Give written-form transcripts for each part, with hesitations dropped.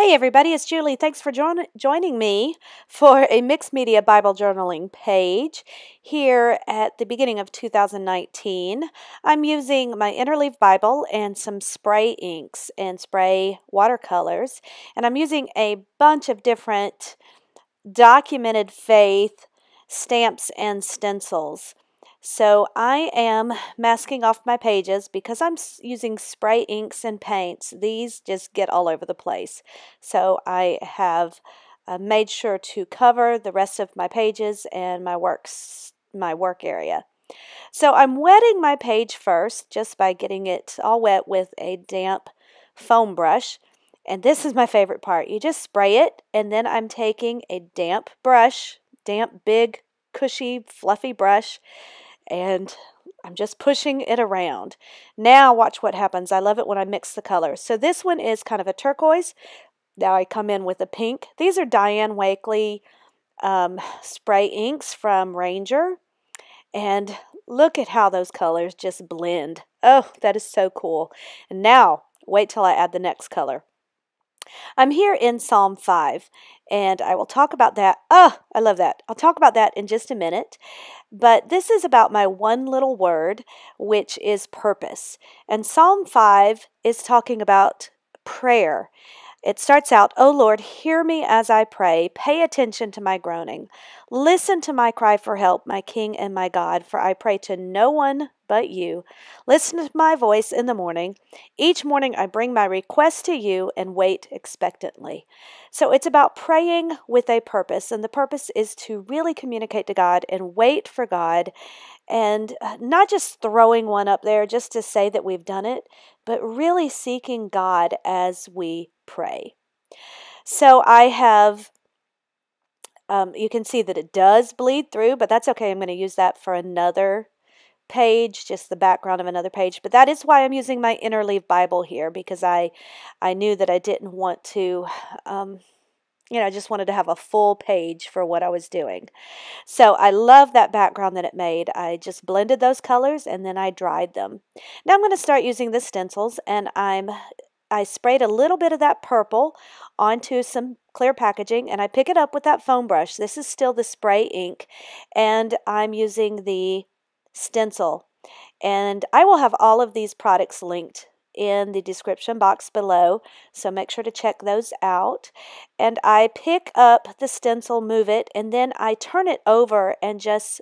Hey everybody, it's Julie. Thanks for joining me for a mixed media Bible journaling page here at the beginning of 2019. I'm using my Interleaf Bible and some spray inks and spray watercolors, and I'm using a bunch of different documented faith stamps and stencils. So I am masking off my pages because I'm using spray inks and paints. These just get all over the place. So I have made sure to cover the rest of my pages and my work area. So I'm wetting my page first just by getting it all wet with a damp foam brush. And this is my favorite part. You just spray it, and then I'm taking a damp brush, damp, big, cushy, fluffy brush, and I'm just pushing it around. Now watch what happens. I love it when I mix the colors. So this one is kind of a turquoise. Now I come in with a pink. These are Diane Wakely spray inks from Ranger. And look at how those colors just blend. Oh, that is so cool. And now, wait till I add the next color. I'm here in Psalm 5, and I will talk about that. Oh, I love that. I'll talk about that in just a minute. But this is about my one little word, which is purpose. And Psalm 5 is talking about prayer. It starts out, "O Lord, hear me as I pray. Pay attention to my groaning. Listen to my cry for help, my King and my God, for I pray to no one but you. Listen to my voice in the morning. Each morning I bring my request to you and wait expectantly." So it's about praying with a purpose, and the purpose is to really communicate to God and wait for God, and not just throwing one up there just to say that we've done it, but really seeking God as we pray. So I have, you can see that it does bleed through, but that's okay. I'm going to use that for another page, just the background of another page. But that is why I'm using my Interleaf Bible here, because I knew that I didn't want to, I just wanted to have a full page for what I was doing. So I love that background that it made. I just blended those colors and then I dried them. Now I'm going to start using the stencils, and I sprayed a little bit of that purple onto some clear packaging, and I pick it up with that foam brush. This is still the spray ink, and I'm using the stencil. And I will have all of these products linked in the description box below, so make sure to check those out. And I pick up the stencil, move it, and then I turn it over and just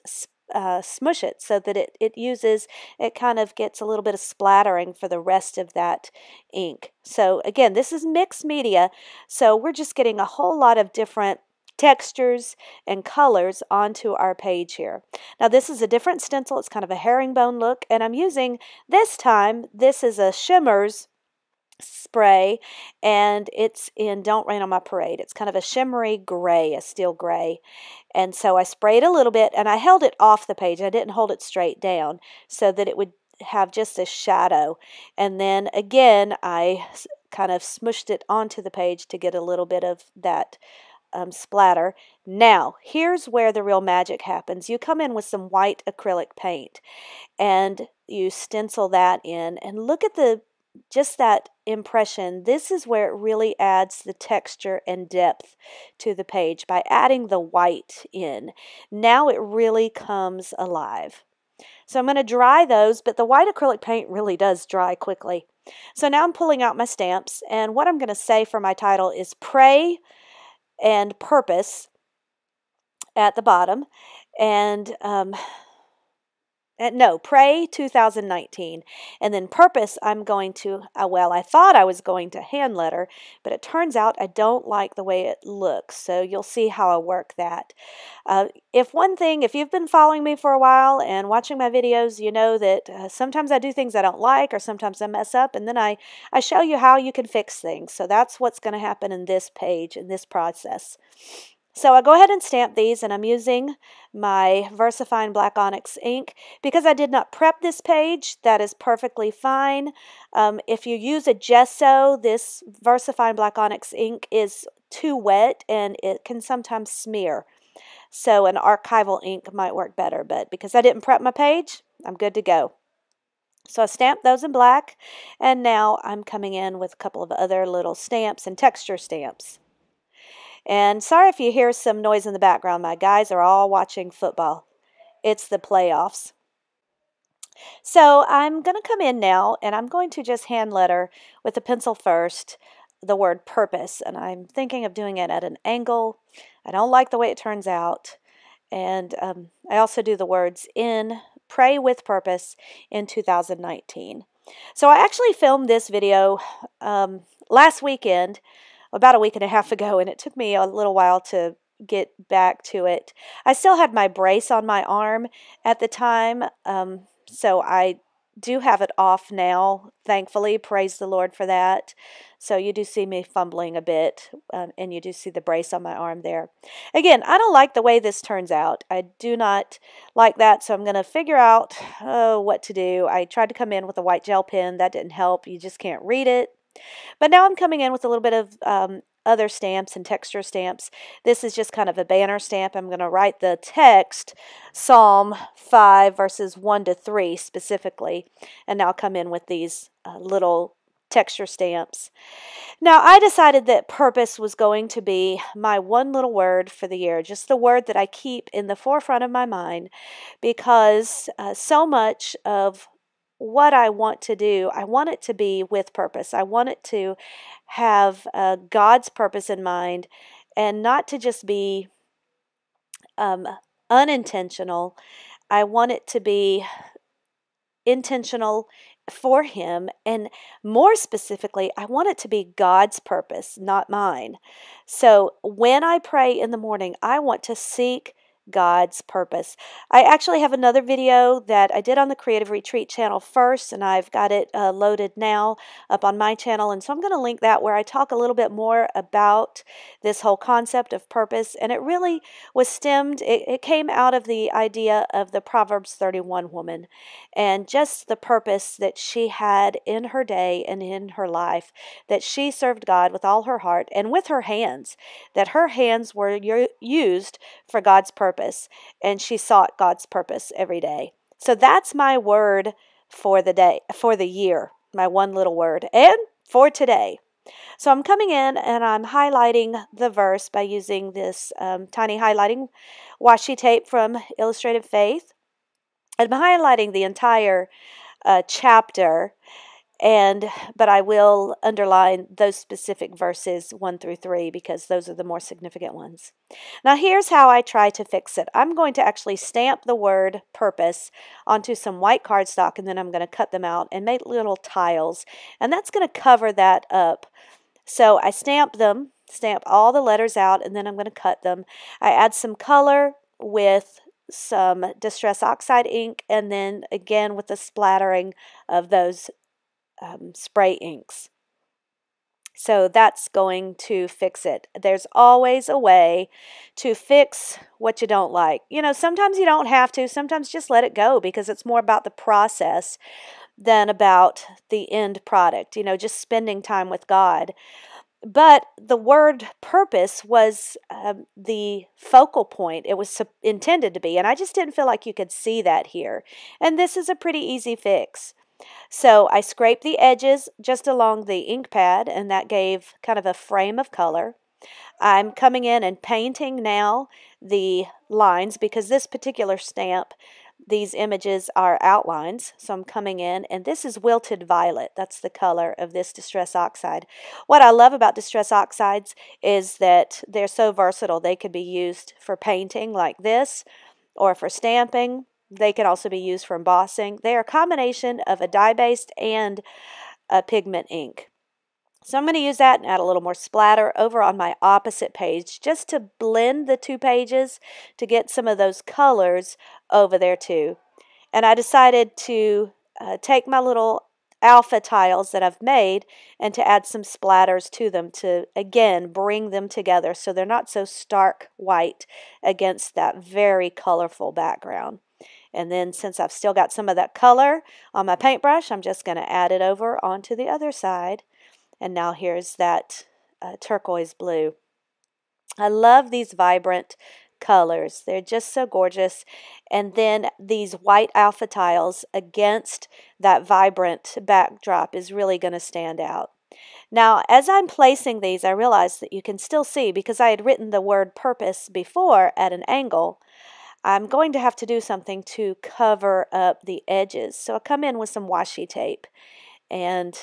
smush it so that it kind of gets a little bit of splattering for the rest of that ink. So again, this is mixed media, so we're just getting a whole lot of different textures and colors onto our page here. Now this is a different stencil. It's kind of a herringbone look, and I'm using, this is a Shimmers spray, and it's in Don't Rain on My Parade. It's kind of a shimmery gray, a steel gray. And so I sprayed a little bit, and I held it off the page. I didn't hold it straight down so that it would have just a shadow. And then again, I kind of smushed it onto the page to get a little bit of that splatter. Now, here's where the real magic happens. You come in with some white acrylic paint, and you stencil that in, and look at just that impression. This is where it really adds the texture and depth to the page by adding the white in. Now it really comes alive. So I'm going to dry those, but the white acrylic paint really does dry quickly. So now I'm pulling out my stamps, and what I'm going to say for my title is Pray and Purpose at the bottom, and Pray 2019. And then Purpose, I'm going to, I thought I was going to hand letter, but it turns out I don't like the way it looks. So you'll see how I work that. If you've been following me for a while and watching my videos, you know that sometimes I do things I don't like, or sometimes I mess up, and then I show you how you can fix things. So that's what's going to happen in this page, in this process. So I'll go ahead and stamp these, and I'm using my VersaFine Black Onyx ink. Because I did not prep this page, that is perfectly fine. If you use a gesso, this VersaFine Black Onyx ink is too wet, and it can sometimes smear. So an archival ink might work better, but because I didn't prep my page, I'm good to go. So I stamped those in black, and now I'm coming in with a couple of other little stamps and texture stamps. And sorry if you hear some noise in the background. My guys are all watching football. It's the playoffs. So I'm going to come in now, and I'm going to just hand letter with the pencil first the word purpose. And I'm thinking of doing it at an angle. I don't like the way it turns out. And I also do the words in Pray with Purpose in 2019. So I actually filmed this video last weekend, about a week and a half ago, and it took me a little while to get back to it. I still had my brace on my arm at the time, so I do have it off now, thankfully. Praise the Lord for that. So you do see me fumbling a bit, and you do see the brace on my arm there. Again, I don't like the way this turns out. I do not like that, so I'm going to figure out what to do. I tried to come in with a white gel pen. That didn't help. You just can't read it. But now I'm coming in with a little bit of other stamps and texture stamps. This is just kind of a banner stamp. I'm going to write the text, Psalm 5, verses 1 to 3 specifically. And now I'll come in with these little texture stamps. Now, I decided that purpose was going to be my one little word for the year, just the word that I keep in the forefront of my mind, because so much of what I want to do, I want it to be with purpose. I want it to have God's purpose in mind, and not to just be unintentional. I want it to be intentional for Him, and more specifically, I want it to be God's purpose, not mine. So when I pray in the morning, I want to seek God's purpose. I actually have another video that I did on the Creative Retreat channel first, and I've got it loaded now up on my channel, and so I'm going to link that, where I talk a little bit more about this whole concept of purpose. And it really was stemmed, it came out of the idea of the Proverbs 31 woman, and just the purpose that she had in her day and in her life, that she served God with all her heart and with her hands, that her hands were used for God's purpose. And she sought God's purpose every day. So that's my word for the day, for the year, my one little word, and for today. So I'm coming in and I'm highlighting the verse by using this tiny highlighting washi tape from Illustrated Faith. I'm highlighting the entire chapter, but I will underline those specific verses 1 through 3, because those are the more significant ones. Now here's how I try to fix it. I'm going to actually stamp the word purpose onto some white cardstock, and then I'm going to cut them out and make little tiles, and that's going to cover that up. So I stamp all the letters out, and then I'm going to cut them. I add some color with some Distress Oxide ink, and then again with the splattering of those spray inks. So that's going to fix it. There's always a way to fix what you don't like. You know, sometimes you don't have to. Sometimes just let it go, because it's more about the process than about the end product. You know, just spending time with God. But the word purpose was the focal point. It was intended to be. And I just didn't feel like you could see that here. And this is a pretty easy fix. So I scraped the edges just along the ink pad, and that gave kind of a frame of color. I'm coming in and painting now the lines, because this particular stamp, these images are outlines. So I'm coming in, and this is Wilted Violet. That's the color of this Distress Oxide. What I love about Distress Oxides is that they're so versatile. They could be used for painting like this, or for stamping. They can also be used for embossing. They are a combination of a dye-based and a pigment ink. So I'm going to use that and add a little more splatter over on my opposite page, just to blend the two pages, to get some of those colors over there too. And I decided to take my little alpha tiles that I've made and to add some splatters to them to, again, bring them together so they're not so stark white against that very colorful background. And then, since I've still got some of that color on my paintbrush, I'm just going to add it over onto the other side. And now here's that turquoise blue. I love these vibrant colors. They're just so gorgeous. And then these white alpha tiles against that vibrant backdrop is really going to stand out. Now, as I'm placing these, I realized that you can still see, because I had written the word purpose before at an angle, I'm going to have to do something to cover up the edges. So I come in with some washi tape, and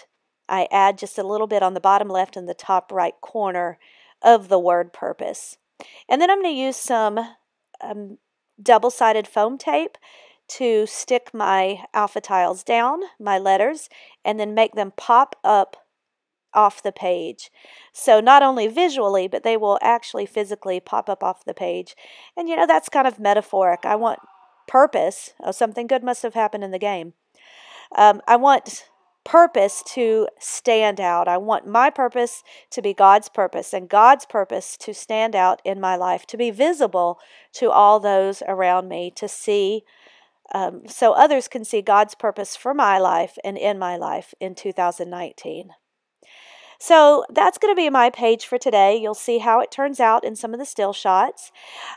I add just a little bit on the bottom left and the top right corner of the word purpose. And then I'm going to use some double-sided foam tape to stick my alpha tiles down, my letters, and then make them pop up off the page. So not only visually, but they will actually physically pop up off the page. And you know, that's kind of metaphoric. I want purpose. Oh, something good must have happened in the game. I want purpose to stand out. I want my purpose to be God's purpose, and God's purpose to stand out in my life, to be visible to all those around me, to see, so others can see God's purpose for my life and in my life in 2019. So that's going to be my page for today. You'll see how it turns out in some of the still shots.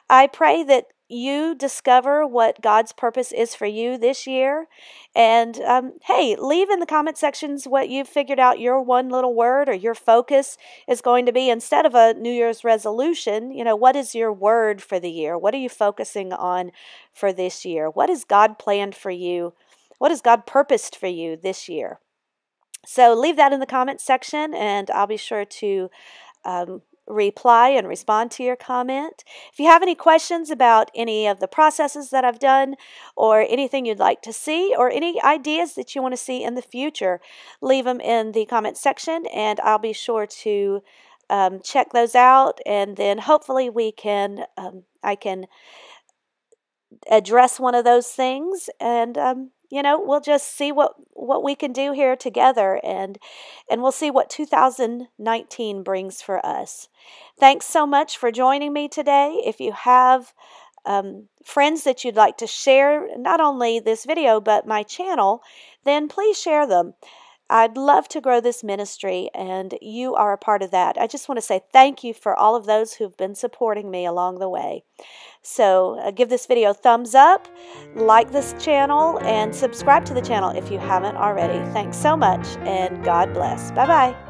I pray that you discover what God's purpose is for you this year. And hey, leave in the comment sections what you've figured out your one little word or your focus is going to be. Instead of a New Year's resolution, you know, what is your word for the year? What are you focusing on for this year? What has God planned for you? What has God purposed for you this year? So leave that in the comments section, and I'll be sure to reply and respond to your comment. If you have any questions about any of the processes that I've done, or anything you'd like to see, or any ideas that you want to see in the future, leave them in the comment section, and I'll be sure to check those out, and then hopefully we can I can address one of those things, and you know, we'll just see what we can do here together, and we'll see what 2019 brings for us. Thanks so much for joining me today. If you have friends that you'd like to share not only this video but my channel, then please share them. I'd love to grow this ministry, and you are a part of that. I just want to say thank you for all of those who've been supporting me along the way. So give this video a thumbs up, like this channel, and subscribe to the channel if you haven't already. Thanks so much, and God bless. Bye-bye.